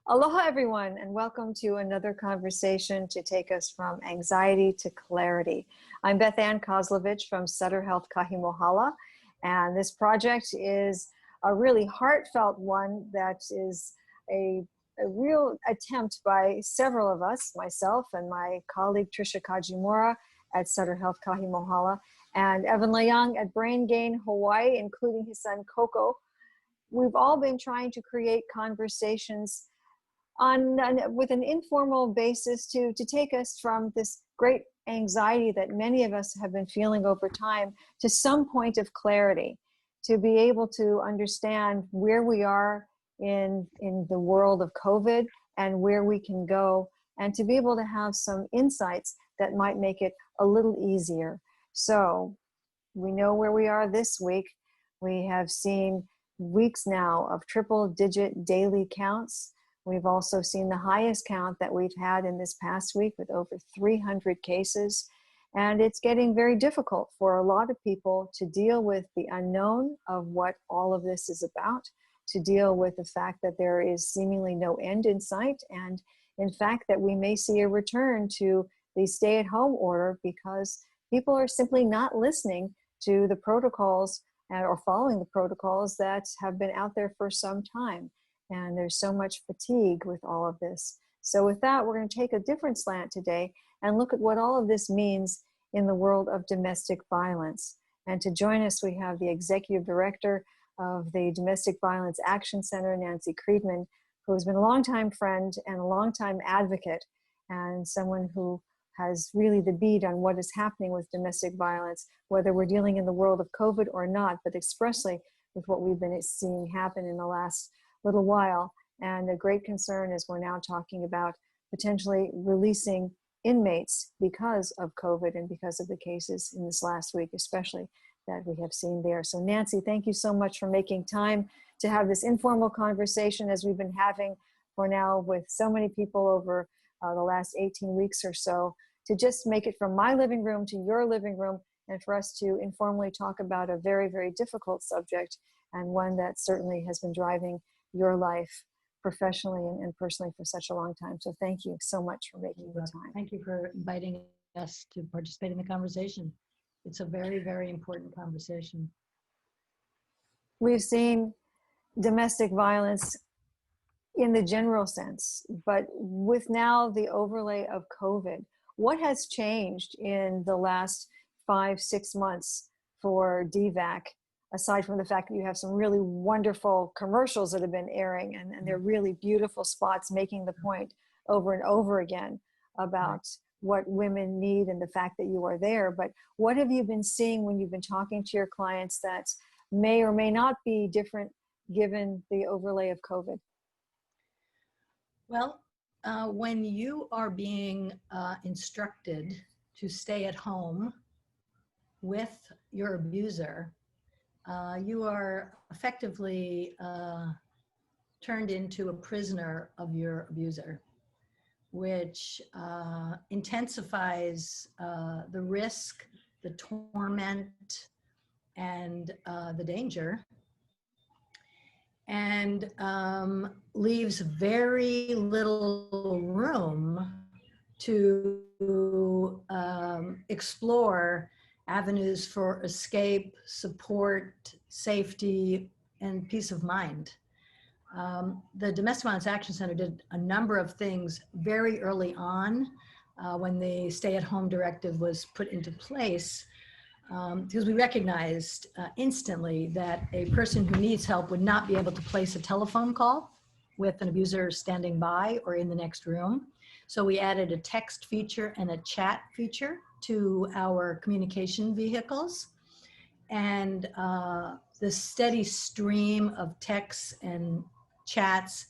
Aloha, everyone, and welcome to another conversation to take us from anxiety to clarity. I'm Beth-Ann Kozlovich from Sutter Health Kahi Mohala, and this project is a really heartfelt one that is a real attempt by several of us, myself and my colleague Trisha Kajimura at Sutter Health Kahi Mohala, and Evan Leong at Brain Gain Hawaii, including his son Koko. We've all been trying to create conversations with an informal basis to take us from this great anxiety that many of us have been feeling over time to some point of clarity, to be able to understand where we are in the world of COVID and where we can go, and to be able to have some insights that might make it a little easier. So we know where we are this week. We have seen weeks now of triple-digit daily counts. We've also seen the highest count that we've had in this past week with over 300 cases. And it's getting very difficult for a lot of people to deal with the unknown of what all of this is about, to deal with the fact that there is seemingly no end in sight, and in fact that we may see a return to the stay-at-home order because people are simply not listening to the protocols or following the protocols that have been out there for some time. And there's so much fatigue with all of this. So with that, we're going to take a different slant today and look at what all of this means in the world of domestic violence. And to join us, we have the Executive Director of the Domestic Violence Action Center, Nanci Kreidman, who has been a longtime friend and a longtime advocate, and someone who has really the beat on what is happening with domestic violence, whether we're dealing in the world of COVID or not, but expressly with what we've been seeing happen in the last little while. And a great concern is we're now talking about potentially releasing inmates because of COVID and because of the cases in this last week, especially that we have seen there. So Nanci, thank you so much for making time to have this informal conversation as we've been having for now with so many people over the last 18 weeks or so, to just make it from my living room to your living room and for us to informally talk about a very, very difficult subject, and one that certainly has been driving your life professionally and personally for such a long time. So thank you so much for making the time. Thank you for inviting us to participate in the conversation. It's a very, very important conversation. We've seen domestic violence in the general sense, but with now the overlay of COVID, what has changed in the last 5-6 months for DVAC, aside from the fact that you have some really wonderful commercials that have been airing, and they're really beautiful spots making the point over and over again about what women need and the fact that you are there. But what have you been seeing when you've been talking to your clients that may or may not be different given the overlay of COVID? Well, when you are being instructed to stay at home with your abuser, you are effectively turned into a prisoner of your abuser, which intensifies the risk, the torment, and the danger, and leaves very little room to explore avenues for escape, support, safety, and peace of mind. The Domestic Violence Action Center did a number of things very early on when the stay-at-home directive was put into place, because we recognized instantly that a person who needs help would not be able to place a telephone call with an abuser standing by or in the next room. So we added a text feature and a chat feature to our communication vehicles. And the steady stream of texts and chats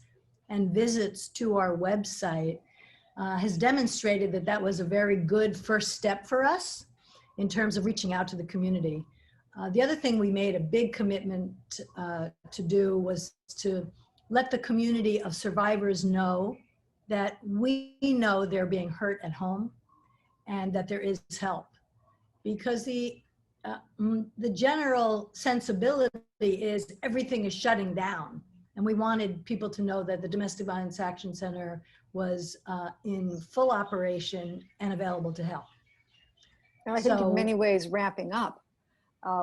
and visits to our website has demonstrated that that was a very good first step for us in terms of reaching out to the community. The other thing we made a big commitment to do was to let the community of survivors know that we know they're being hurt at home and that there is help. Because the general sensibility is everything is shutting down And we wanted people to know that the Domestic Violence Action Center was in full operation and available to help. And I think in many ways ramping up,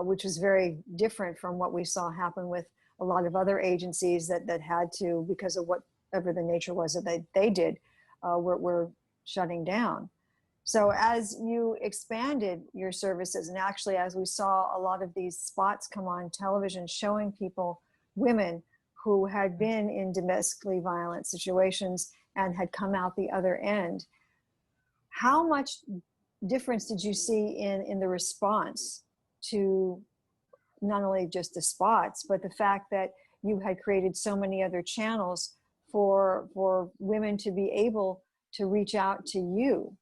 which was very different from what we saw happen with a lot of other agencies that had to, because of whatever the nature was that they did, were shutting down. So as you expanded your services, and actually as we saw a lot of these spots come on television showing people, women who had been in domestically violent situations and had come out the other end, how much difference did you see in the response to not only just the spots, but the fact that you had created so many other channels for women to be able to reach out to you?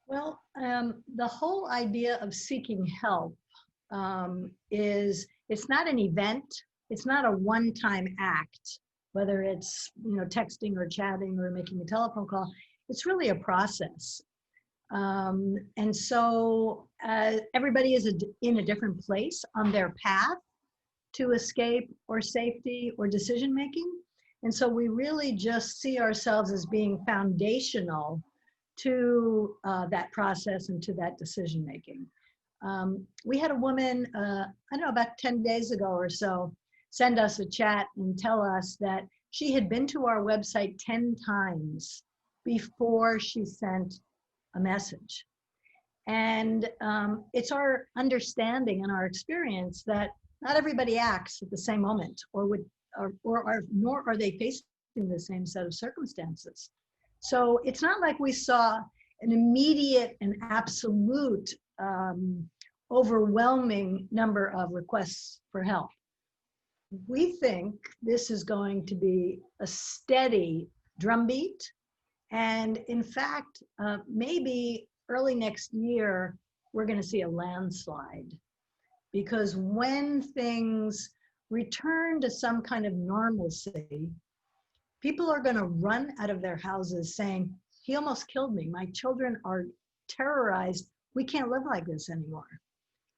Well, the whole idea of seeking help is, it's not an event. It's not a one-time act, whether it's, texting or chatting or making a telephone call. It's really a process. And so everybody is in a different place on their path to escape or safety or decision-making. And so we really just see ourselves as being foundational to that process and to that decision-making. We had a woman, I don't know, about 10 days ago or so, send us a chat and tell us that she had been to our website 10 times before she sent a message. And it's our understanding and our experience that not everybody acts at the same moment, nor are they facing the same set of circumstances. So it's not like we saw an immediate and absolute overwhelming number of requests for help. We think this is going to be a steady drumbeat. And in fact, maybe early next year, we're going to see a landslide. Because when things return to some kind of normalcy, people are going to run out of their houses saying, he almost killed me. My children are terrorized. We can't live like this anymore.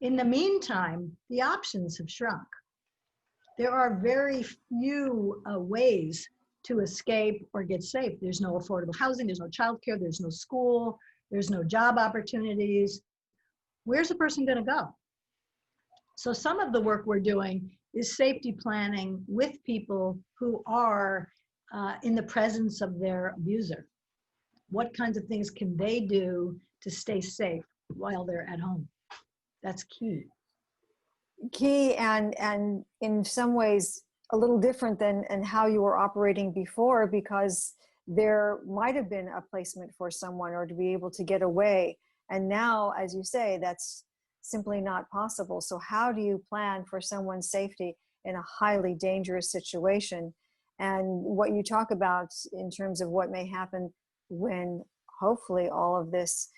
In the meantime, the options have shrunk. There are very few ways to escape or get safe. There's no affordable housing, there's no childcare, there's no school, there's no job opportunities. Where's a person going to go? So some of the work we're doing is safety planning with people who are in the presence of their abuser. What kinds of things can they do to stay safe while they're at home? That's key. Key, and in some ways a little different than how you were operating before, because there might have been a placement for someone or to be able to get away. And now, as you say, that's simply not possible. So how do you plan for someone's safety in a highly dangerous situation? And what you talk about in terms of what may happen when hopefully all of this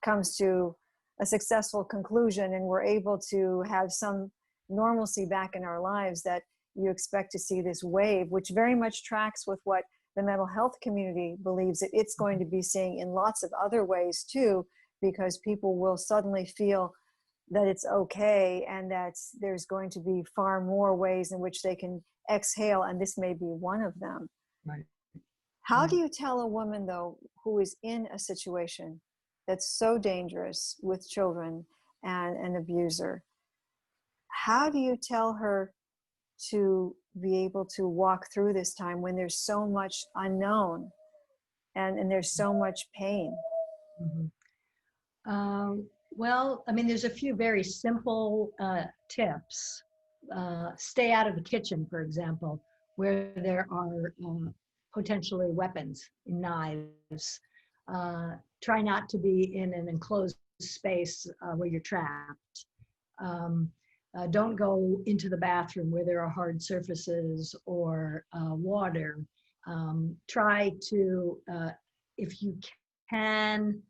comes to a successful conclusion and we're able to have some normalcy back in our lives, that you expect to see this wave, which very much tracks with what the mental health community believes that it's going to be seeing in lots of other ways too, because people will suddenly feel that it's okay and that there's going to be far more ways in which they can exhale, and this may be one of them. Right. How do you tell a woman, though, who is in a situation that's so dangerous with children and an abuser, how do you tell her to be able to walk through this time when there's so much unknown and there's so much pain? Mm-hmm. Well, I mean, there's a few very simple tips. Stay out of the kitchen, for example, where there are potentially weapons, knives. Try not to be in an enclosed space where you're trapped. Don't go into the bathroom where there are hard surfaces or water. Try to, if you can,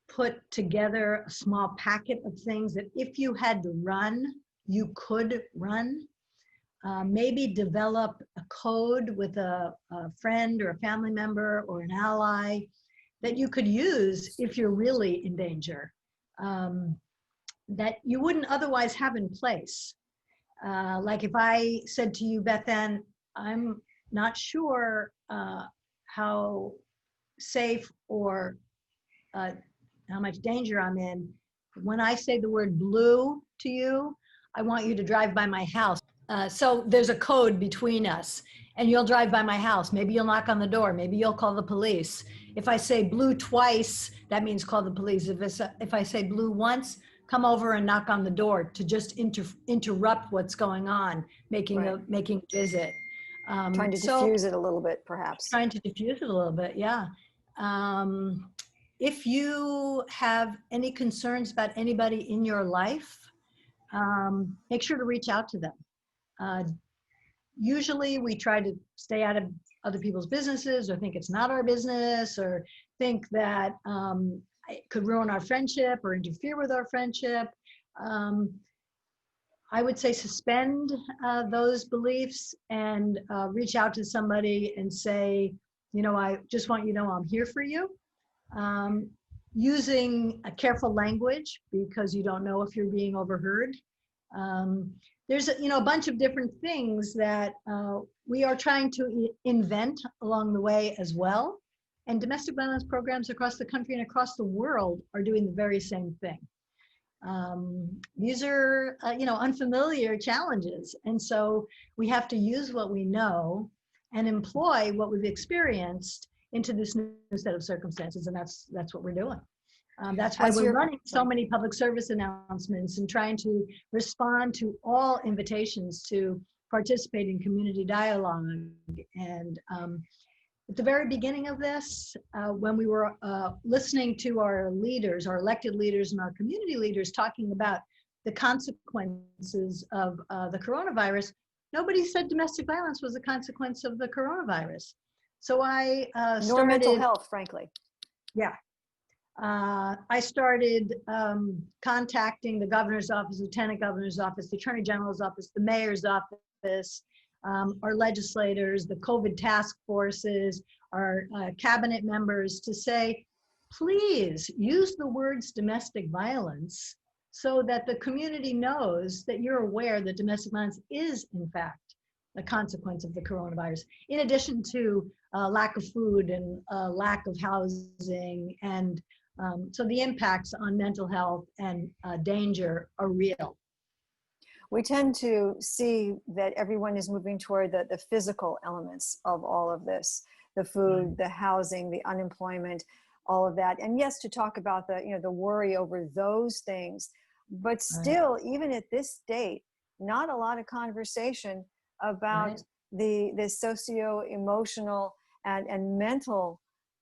put together a small packet of things that if you had to run, you could run. Maybe develop a code with a friend or a family member or an ally that you could use if you're really in danger, that you wouldn't otherwise have in place. Like if I said to you, Beth-Ann, I'm not sure how safe or how much danger I'm in. When I say the word blue to you, I want you to drive by my house. So there's a code between us, and you'll drive by my house. Maybe you'll knock on the door. Maybe you'll call the police. If I say blue twice, that means call the police. If I say blue once, come over and knock on the door to just interrupt what's going on, making Right. a visit. Trying to diffuse it a little bit, perhaps. Trying to diffuse it a little bit, yeah. If you have any concerns about anybody in your life, make sure to reach out to them. Usually we try to stay out of other people's businesses, or think it's not our business, or think that it could ruin our friendship or interfere with our friendship. I would say suspend those beliefs and reach out to somebody and say, you know, I just want you to know I'm here for you. Using a careful language, because you don't know if you're being overheard. There's a bunch of different things that we are trying to invent along the way as well. And domestic violence programs across the country and across the world are doing the very same thing. These are, unfamiliar challenges. And so we have to use what we know and employ what we've experienced into this new set of circumstances. And that's what we're doing. That's why we're running so many public service announcements and trying to respond to all invitations to participate in community dialogue. And at the very beginning of this, when we were listening to our leaders, our elected leaders and our community leaders talking about the consequences of the coronavirus, nobody said domestic violence was a consequence of the coronavirus. So I started— Nor mental health, frankly. Yeah. I started contacting the governor's office, lieutenant governor's office, the attorney general's office, the mayor's office, our legislators, the COVID task forces, our cabinet members, to say, please use the words domestic violence so that the community knows that you're aware that domestic violence is, in fact, a consequence of the coronavirus, in addition to lack of food and lack of housing. And so the impacts on mental health and danger are real. We tend to see that everyone is moving toward the physical elements of all of this, the food, the housing, the unemployment, all of that. And yes, to talk about the worry over those things, but still, even at this date, not a lot of conversation about the socio-emotional and mental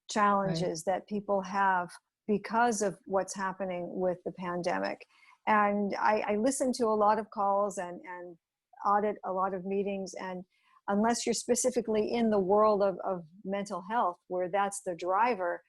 challenges that people have because of what's happening with the pandemic. And I listen to a lot of calls and audit a lot of meetings. And unless you're specifically in the world of mental health, where that's the driver,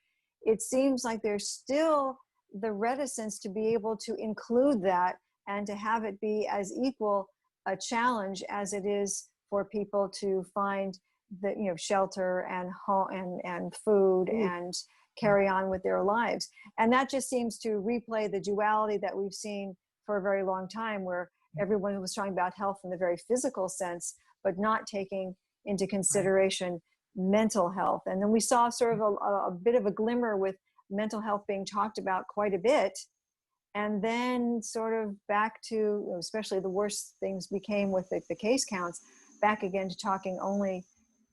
it seems like there's still the reticence to be able to include that and to have it be as equal a challenge as it is for people to find the shelter and home and food and carry on with their lives. And that just seems to replay the duality that we've seen for a very long time, where everyone was talking about health in the very physical sense, but not taking into consideration mental health. And then we saw sort of a bit of a glimmer with mental health being talked about quite a bit. And then sort of back to, especially the worst things became with the case counts, back again to talking only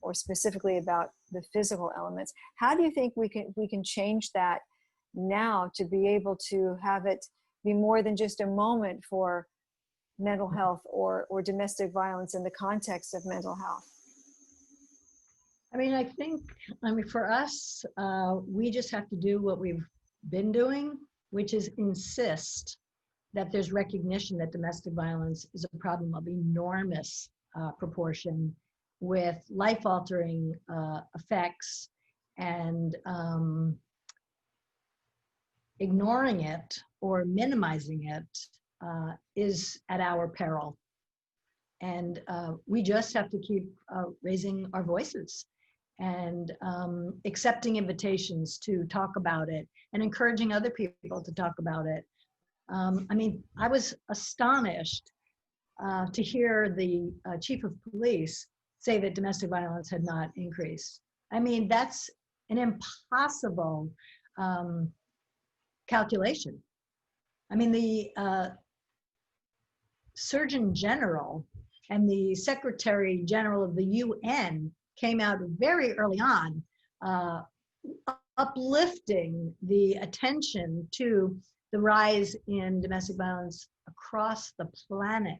or specifically about the physical elements. How do you think we can change that now to be able to have it be more than just a moment for mental health or domestic violence in the context of mental health? I think for us, we just have to do what we've been doing, which is insist that there's recognition that domestic violence is a problem of enormous proportion, with life-altering effects, and ignoring it or minimizing it is at our peril. And we just have to keep raising our voices and accepting invitations to talk about it and encouraging other people to talk about it. I was astonished to hear the chief of police say that domestic violence had not increased. I mean, that's an impossible calculation. I mean, the Surgeon General and the Secretary General of the UN came out very early on, uplifting the attention to the rise in domestic violence across the planet.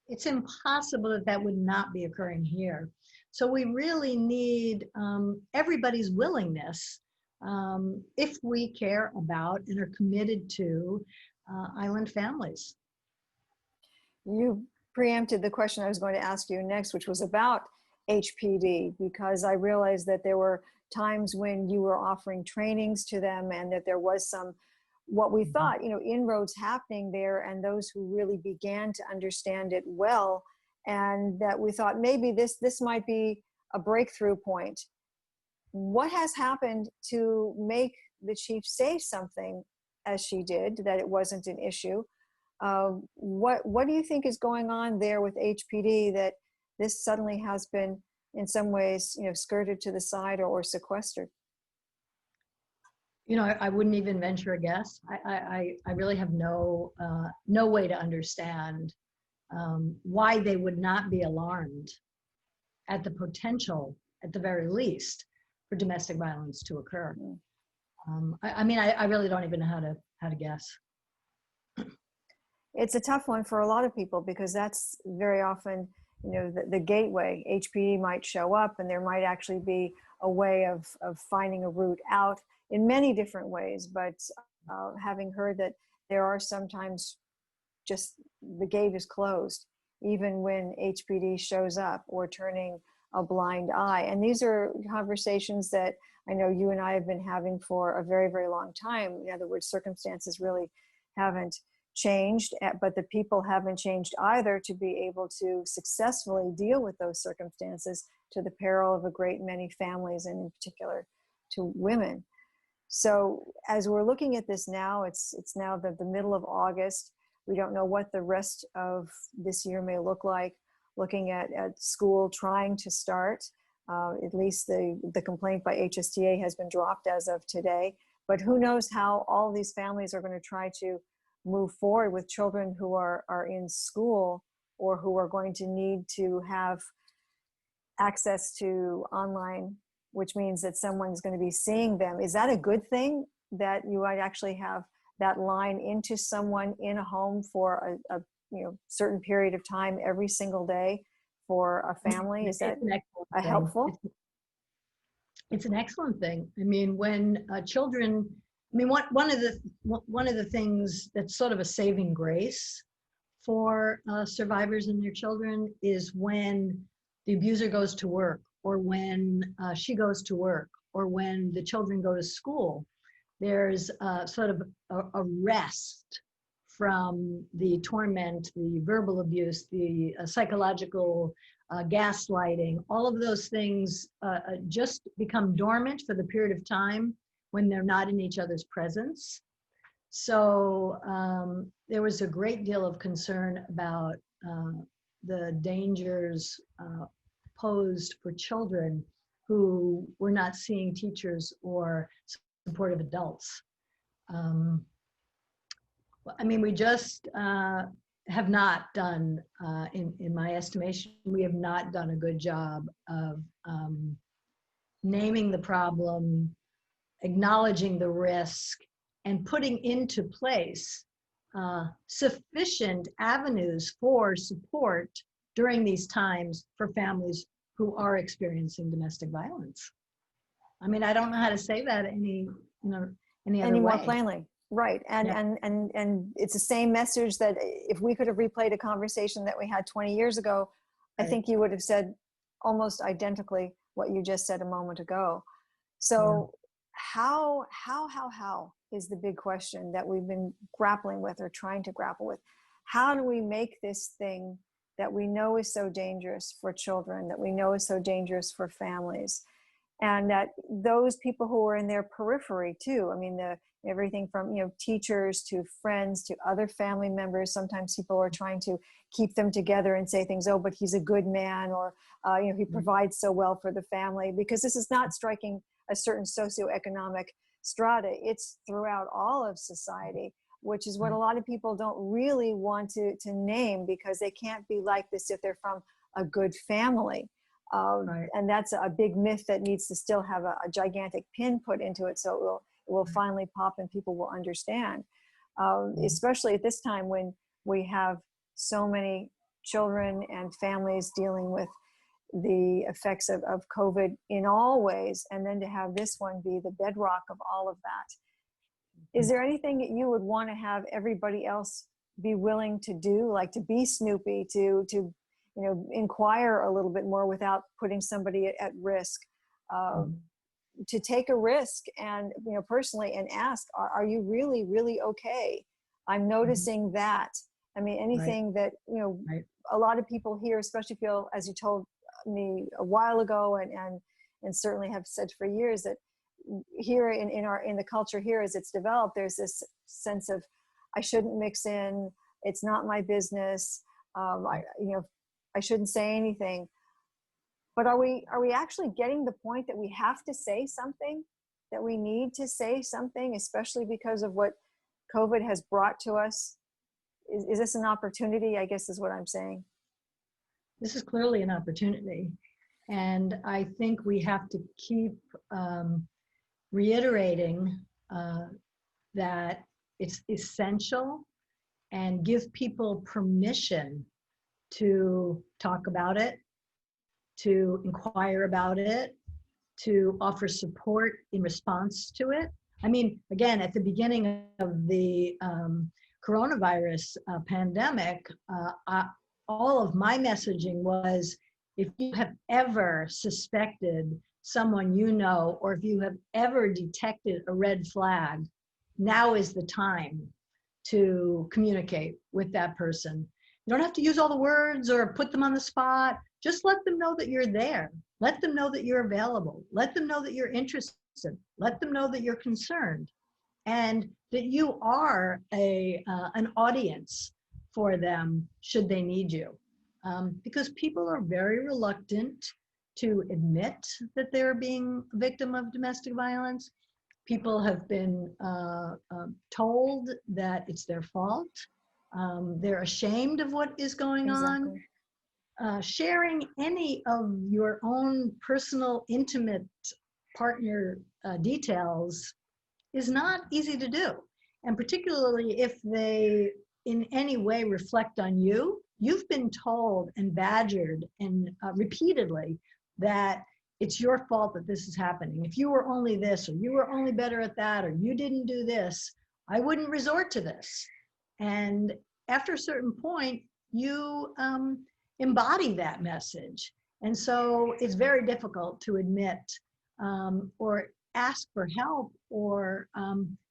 It's impossible that that would not be occurring here. So we really need everybody's willingness, if we care about and are committed to island families. You preempted the question I was going to ask you next, which was about HPD, because I realized that there were times when you were offering trainings to them and that there was some, what we thought, inroads happening there, and those who really began to understand it well, and that we thought maybe this might be a breakthrough point. What has happened to make the chief say something as she did, that it wasn't an issue? What do you think is going on there with HPD that this suddenly has been, in some ways, skirted to the side or sequestered? I wouldn't even venture a guess. I really have no way to understand why they would not be alarmed at the potential, at the very least, for domestic violence to occur. I really don't even know how to guess. It's a tough one for a lot of people, because that's very often, the gateway. HPD might show up, and there might actually be a way of finding a route out in many different ways. But having heard that there are sometimes just the gate is closed, even when HPD shows up, or turning a blind eye. And these are conversations that I know you and I have been having for a very, very long time. In other words, circumstances really haven't changed, but the people haven't changed either to be able to successfully deal with those circumstances, to the peril of a great many families, and in particular to women. So as we're looking at this now, it's now the middle of August. We don't know what the rest of this year may look like. Looking at school trying to start, at least the complaint by HSTA has been dropped as of today. But who knows how all these families are going to try to move forward with children who are in school, or who are going to need to have access to online, which means that someone's going to be seeing them. Is that a good thing, that you might actually have that line into someone in a home for a certain period of time every single day for a family? Is that helpful? It's an excellent thing. I mean, when children, one of the things that's sort of a saving grace for survivors and their children is when the abuser goes to work, or when she goes to work, or when the children go to school. There's sort of a rest from the torment, the verbal abuse, the psychological gaslighting. All of those things just become dormant for the period of time when they're not in each other's presence. So there was a great deal of concern about the dangers posed for children who were not seeing teachers or supportive adults. We just have not done, in my estimation, we have not done a good job of naming the problem, acknowledging the risk, and putting into place sufficient avenues for support during these times for families who are experiencing domestic violence. I don't know how to say that any other way. More plainly. Right. And it's the same message that if we could have replayed a conversation that we had 20 years ago, right, I think you would have said almost identically what you just said a moment ago. So how is the big question that we've been grappling with, or trying to grapple with? How do we make this thing that we know is so dangerous for children, that we know is so dangerous for families, and that those people who are in their periphery too, I mean, everything from, you know, teachers to friends to other family members. Sometimes people are trying to keep them together and say things, oh, but he's a good man, or you know, he provides so well for the family, because this is not striking a certain socioeconomic strata. It's throughout all of society, which is what a lot of people don't really want to name, because they can't be like this if they're from a good family. And that's a big myth that needs to still have a gigantic pin put into it, so it will finally pop and people will understand. Especially at this time when we have so many children and families dealing with the effects of COVID in all ways, and then to have this one be the bedrock of all of that. Is there anything that you would want to have everybody else be willing to do, like to be Snoopy, to you know, inquire a little bit more without putting somebody at risk, to take a risk and, you know, personally, and ask, are you really, really okay? I'm noticing that. I mean, anything that, you know, a lot of people here, especially feel, as you told me a while ago, and certainly have said for years, that here in the culture here as it's developed, there's this sense of, I shouldn't mix in, it's not my business, you know, I shouldn't say anything. But are we actually getting the point that we have to say something, that we need to say something, especially because of what COVID has brought to us? Is this an opportunity, I guess is what I'm saying? This is clearly an opportunity. And I think we have to keep reiterating that it's essential, and give people permission to talk about it, to inquire about it, to offer support in response to it. I mean, again, at the beginning of the coronavirus pandemic, all of my messaging was, if you have ever suspected someone you know, or if you have ever detected a red flag, now is the time to communicate with that person. You don't have to use all the words or put them on the spot. Just let them know that you're there. Let them know that you're available. Let them know that you're interested. Let them know that you're concerned, and that you are an audience for them should they need you. Because people are very reluctant to admit that they're being a victim of domestic violence. People have been told that it's their fault. They're ashamed of what is going on. Sharing any of your own personal, intimate partner details is not easy to do. And particularly if they in any way reflect on you. You've been told and badgered and repeatedly that it's your fault that this is happening. If you were only this, or you were only better at that, or you didn't do this, I wouldn't resort to this. And after a certain point, you embody that message. And so it's very difficult to admit or ask for help or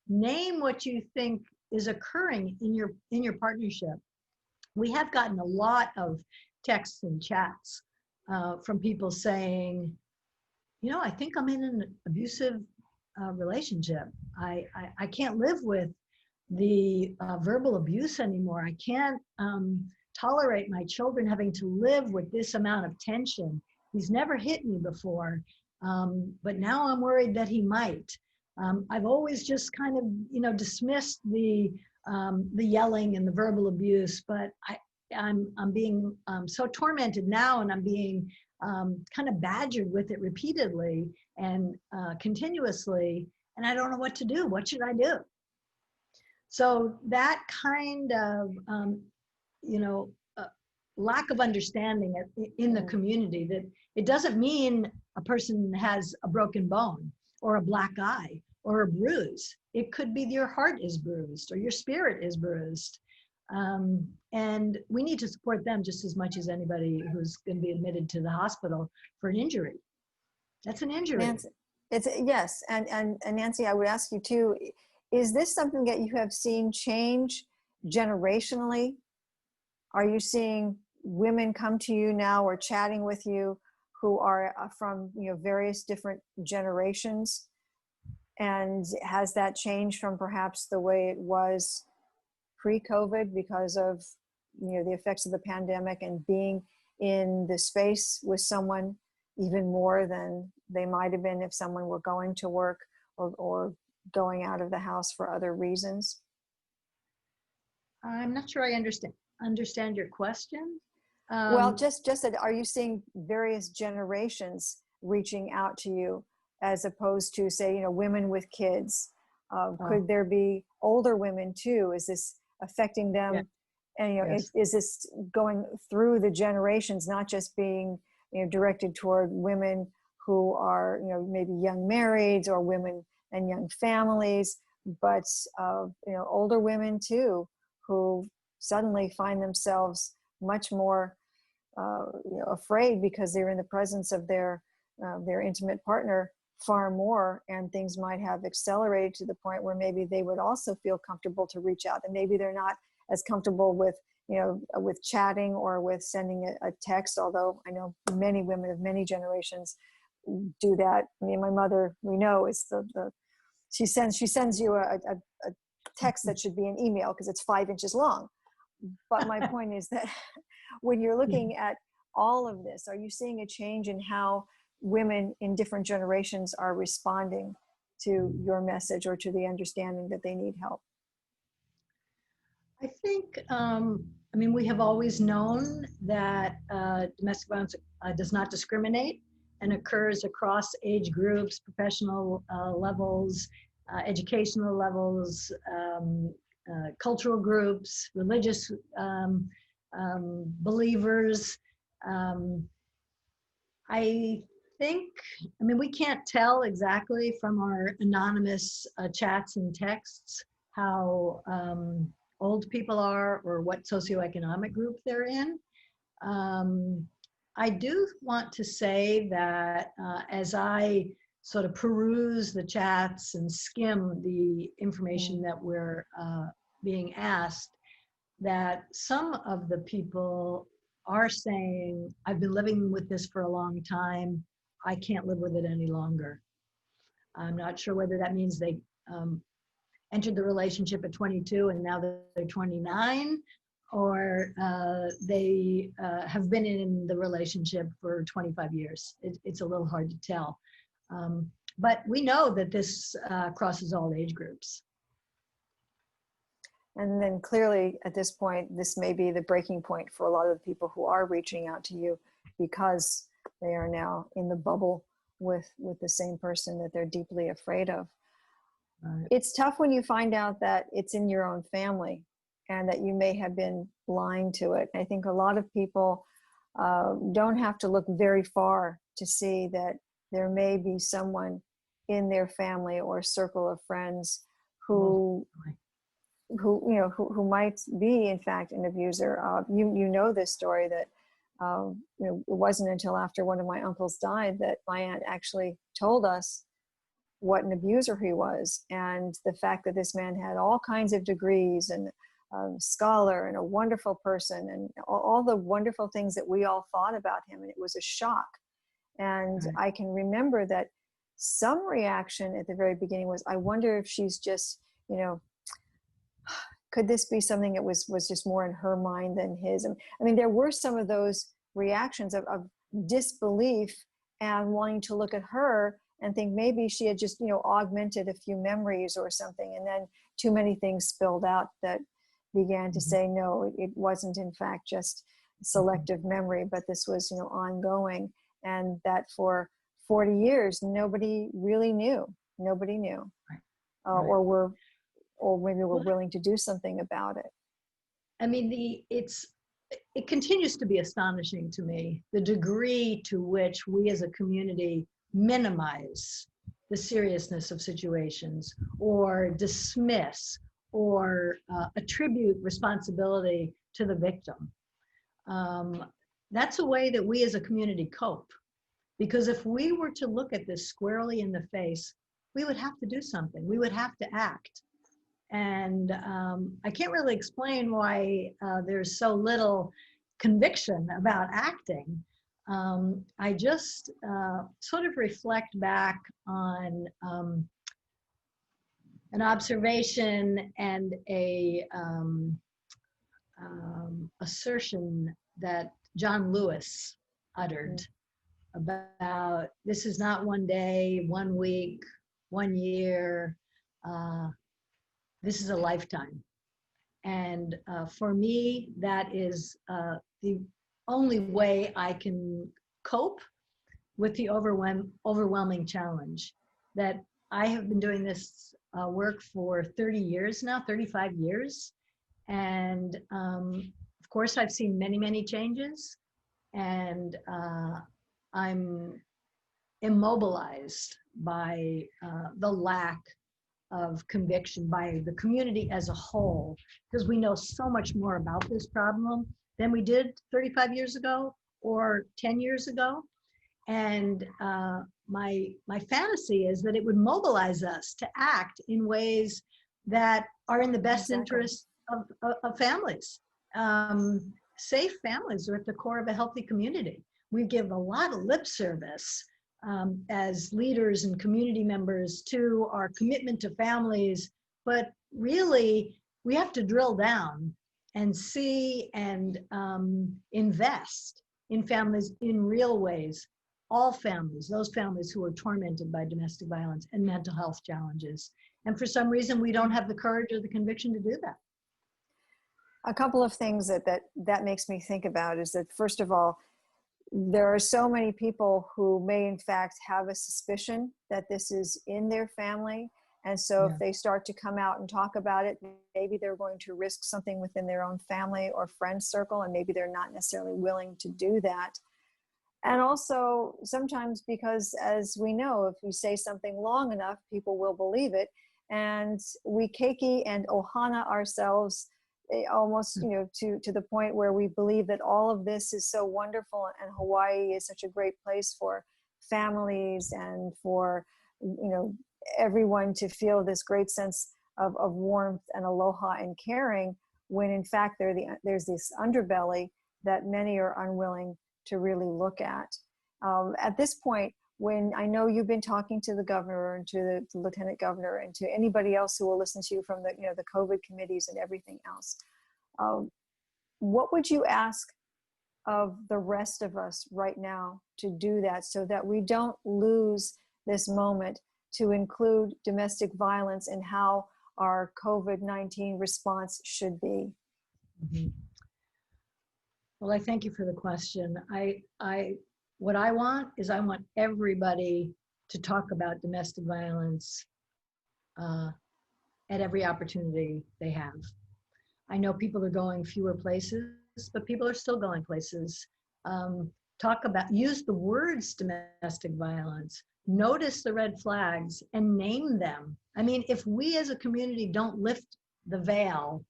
name what you think is occurring in your partnership. We have gotten a lot of texts and chats from people saying, you know, I think I'm in an abusive relationship. I can't live with the verbal abuse anymore. I can't tolerate my children having to live with this amount of tension. He's never hit me before, but now I'm worried that he might. I've always just kind of, you know, dismissed the yelling and the verbal abuse, but I'm being so tormented now, and I'm being kind of badgered with it repeatedly and continuously, and I don't know what to do. What should I do? So that kind of, you know, lack of understanding in the community, that it doesn't mean a person has a broken bone or a black eye or a bruise. It could be your heart is bruised or your spirit is bruised. And we need to support them just as much as anybody who's going to be admitted to the hospital for an injury. That's an injury. Nanci, yes, and Nanci, I would ask you too, is this something that you have seen change generationally? Are you seeing women come to you now or chatting with you who are from, various different generations? And has that changed from perhaps the way it was pre-COVID because of, the effects of the pandemic and being in the space with someone even more than they might have been if someone were going to work or going out of the house for other reasons? I'm not sure I understand your question. Well, just that, are you seeing various generations reaching out to you as opposed to, say, women with kids? Could there be older women too? Is this affecting them? Yeah. And Yes. is this going through the generations, not just being directed toward women who are maybe young marrieds or women and young families, but older women too, who suddenly find themselves much more afraid because they're in the presence of their intimate partner far more, and things might have accelerated to the point where maybe they would also feel comfortable to reach out, and maybe they're not as comfortable with with chatting or with sending a text, although I know many women of many generations do that. I mean, my mother, we know, is she sends you a text that should be an email because it's 5 inches long. But my point is that when you're looking at all of this, are you seeing a change in how women in different generations are responding to your message or to the understanding that they need help? I think, we have always known that domestic violence does not discriminate and occurs across age groups, professional levels, educational levels, cultural groups, religious believers. I think, we can't tell exactly from our anonymous chats and texts how old people are or what socioeconomic group they're in. I do want to say that as I sort of peruse the chats and skim the information that we're being asked, that some of the people are saying, I've been living with this for a long time, I can't live with it any longer. I'm not sure whether that means they entered the relationship at 22 and now they're 29, or they have been in the relationship for 25 years. It's a little hard to tell. But we know that this crosses all age groups. And then clearly at this point, this may be the breaking point for a lot of the people who are reaching out to you because they are now in the bubble with the same person that they're deeply afraid of. Right. It's tough when you find out that it's in your own family and that you may have been blind to it. I think a lot of people don't have to look very far to see that there may be someone in their family or circle of friends who might be in fact an abuser. You know this story that it wasn't until after one of my uncles died that my aunt actually told us what an abuser he was, and the fact that this man had all kinds of degrees and scholar and a wonderful person and all the wonderful things that we all thought about him, and it was a shock. And right. I can remember that some reaction at the very beginning was, I wonder if she's just, could this be something that was just more in her mind than his? I mean, there were some of those reactions of disbelief and wanting to look at her and think maybe she had just, augmented a few memories or something. And then too many things spilled out that began to say, no, it wasn't in fact just selective memory, but this was, ongoing. And that for 40 years, nobody really knew. Nobody knew. Right. Right. Or maybe we're willing to do something about it. I mean, it continues to be astonishing to me, the degree to which we as a community minimize the seriousness of situations or dismiss or attribute responsibility to the victim. That's a way that we as a community cope. Because if we were to look at this squarely in the face, we would have to do something. We would have to act. And I can't really explain why there's so little conviction about acting. I just sort of reflect back on an observation and a assertion that John Lewis uttered about this is not one day, 1 week, 1 year. This is a lifetime. And for me, that is the only way I can cope with the overwhelming challenge. That I have been doing this work for 30 years now, 35 years. And of course, I've seen many, many changes. And I'm immobilized by the lack of conviction by the community as a whole, because we know so much more about this problem than we did 35 years ago or 10 years ago. And my fantasy is that it would mobilize us to act in ways that are in the best interest of families. Safe families are at the core of a healthy community. We give a lot of lip service as leaders and community members to our commitment to families, but really we have to drill down and see and invest in families in real ways. All families, those families who are tormented by domestic violence and mental health challenges. And for some reason, we don't have the courage or the conviction to do that. A couple of things that makes me think about is that, first of all, there are so many people who may in fact have a suspicion that this is in their family. And so if they start to come out and talk about it, maybe they're going to risk something within their own family or friend circle, and maybe they're not necessarily willing to do that. And also sometimes because, as we know, if you say something long enough, people will believe it. And we keiki and ohana ourselves almost, to the point where we believe that all of this is so wonderful and Hawaii is such a great place for families and for, everyone to feel this great sense of warmth and aloha and caring, when in fact there's this underbelly that many are unwilling to really look at. At this point, when I know you've been talking to the governor and to the lieutenant governor and to anybody else who will listen to you from the COVID committees and everything else, what would you ask of the rest of us right now to do that, so that we don't lose this moment to include domestic violence in how our COVID-19 response should be? Mm-hmm. Well, I thank you for the question. What I want everybody to talk about domestic violence at every opportunity they have. I know people are going fewer places, but people are still going places. Use the words domestic violence, notice the red flags and name them. I mean, if we as a community don't lift the veil,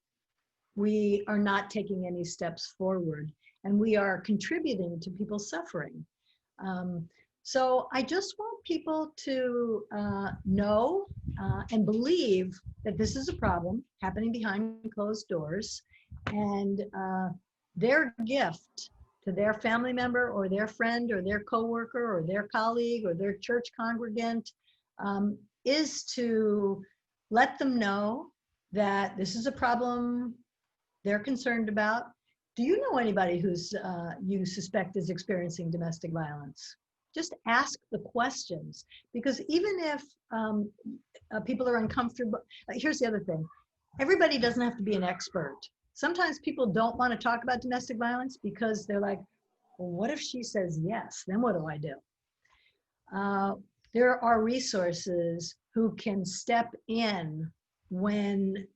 we are not taking any steps forward, and we are contributing to people's suffering. So I just want people to know and believe that this is a problem happening behind closed doors, and their gift to their family member or their friend or their coworker or their colleague or their church congregant is to let them know that this is a problem they're concerned about. Do you know anybody who's you suspect is experiencing domestic violence? Just ask the questions, because even if people are uncomfortable, here's the other thing. Everybody doesn't have to be an expert. Sometimes people don't want to talk about domestic violence because they're like, well, what if she says yes? Then what do I do? There are resources who can step in when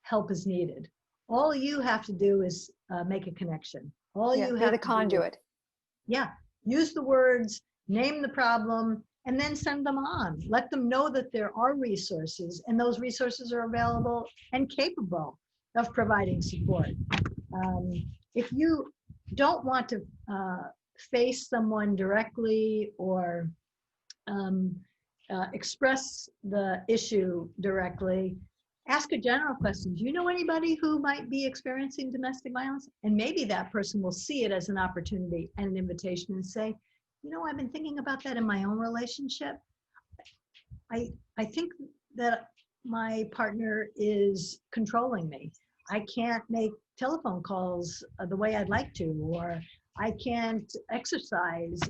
help is needed. All you have to do is make a connection. All you have the conduit. Use the words, name the problem, and then send them on. Let them know that there are resources, and those resources are available and capable of providing support. If you don't want to face someone directly or express the issue directly, ask a general question. Do you know anybody who might be experiencing domestic violence? And maybe that person will see it as an opportunity and an invitation and say, you know, I've been thinking about that in my own relationship. I think that my partner is controlling me. I can't make telephone calls the way I'd like to, or I can't exercise,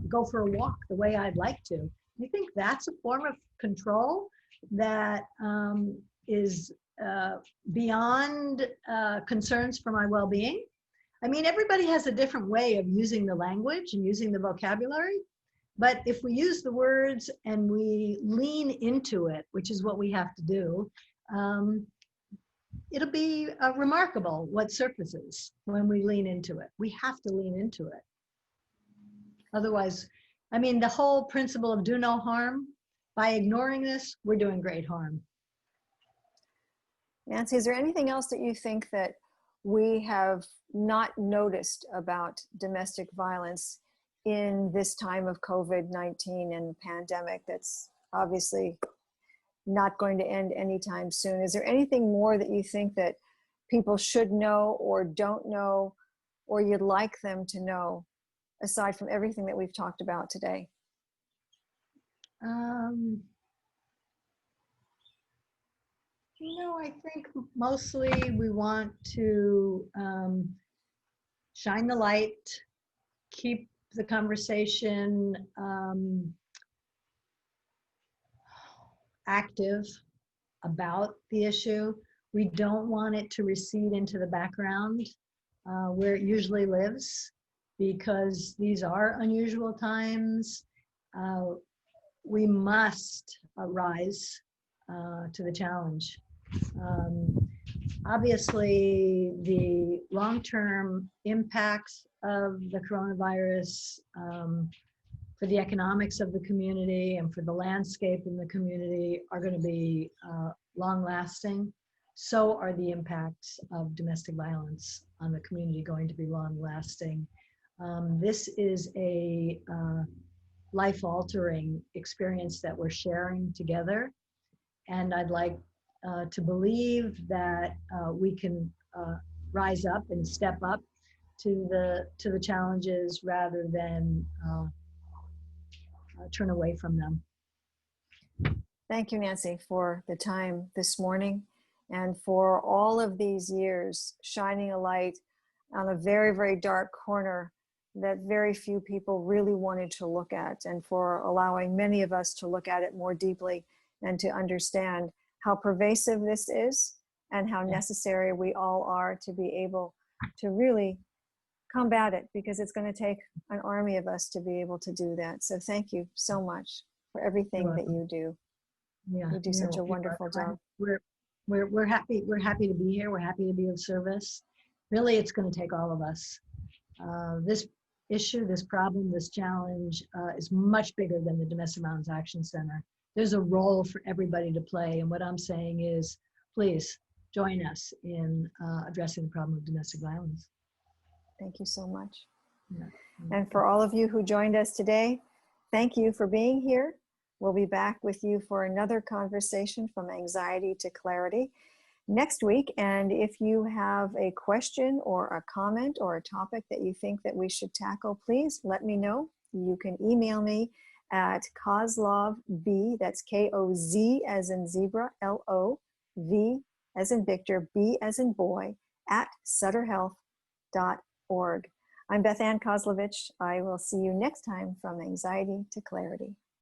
go for a walk the way I'd like to. I think that's a form of control that is beyond concerns for my well-being. I mean, everybody has a different way of using the language and using the vocabulary. But if we use the words and we lean into it, which is what we have to do, it'll be remarkable what surfaces when we lean into it. We have to lean into it. Otherwise, I mean, the whole principle of do no harm, by ignoring this, we're doing great harm. Nanci, is there anything else that you think that we have not noticed about domestic violence in this time of COVID-19 and the pandemic that's obviously not going to end anytime soon? Is there anything more that you think that people should know or don't know, or you'd like them to know, aside from everything that we've talked about today? You know, I think mostly we want to shine the light, keep the conversation active about the issue. We don't want it to recede into the background where it usually lives, because these are unusual times. We must rise to the challenge. Obviously, the long-term impacts of the coronavirus for the economics of the community and for the landscape in the community are going to be long-lasting. So are the impacts of domestic violence on the community going to be long-lasting. This is a life-altering experience that we're sharing together. And I'd like to believe that we can rise up and step up to the challenges rather than turn away from them. Thank you, Nanci, for the time this morning and for all of these years shining a light on a very, very dark corner that very few people really wanted to look at, and for allowing many of us to look at it more deeply and to understand how pervasive this is and how necessary we all are to be able to really combat it, because it's going to take an army of us to be able to do that. So thank you so much for everything that you do. Yeah, you do such a wonderful job. We're happy to be here. We're happy to be of service. Really, it's going to take all of us. This issue, this problem, this challenge is much bigger than the Domestic Violence Action Center. There's a role for everybody to play. And what I'm saying is, please join us in addressing the problem of domestic violence. Thank you so much. Yeah. And for all of you who joined us today, thank you for being here. We'll be back with you for another conversation from anxiety to clarity next week. And if you have a question or a comment or a topic that you think that we should tackle, please let me know. You can email me at kozlovb, that's K-O-Z as in zebra, L-O-V as in Victor, B as in boy, at sutterhealth.org. I'm Beth-Ann Kozlovich. I will see you next time from Anxiety to Clarity.